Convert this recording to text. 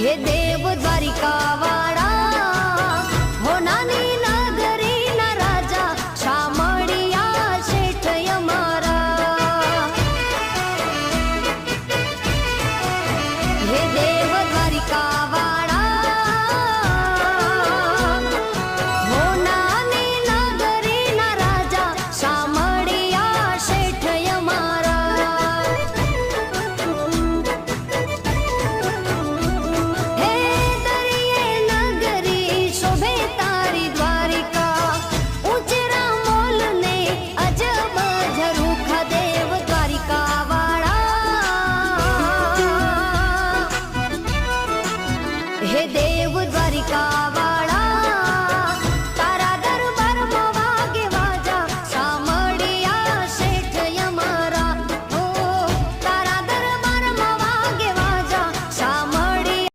हे देव द्वारिका वाळा हो नानी नगरी ना राजा शामळिया शेठ यमारा हे देव द्वारिका वाळा हो नानी नगरी ना राजा शामळिया शेठ यमारा हे देव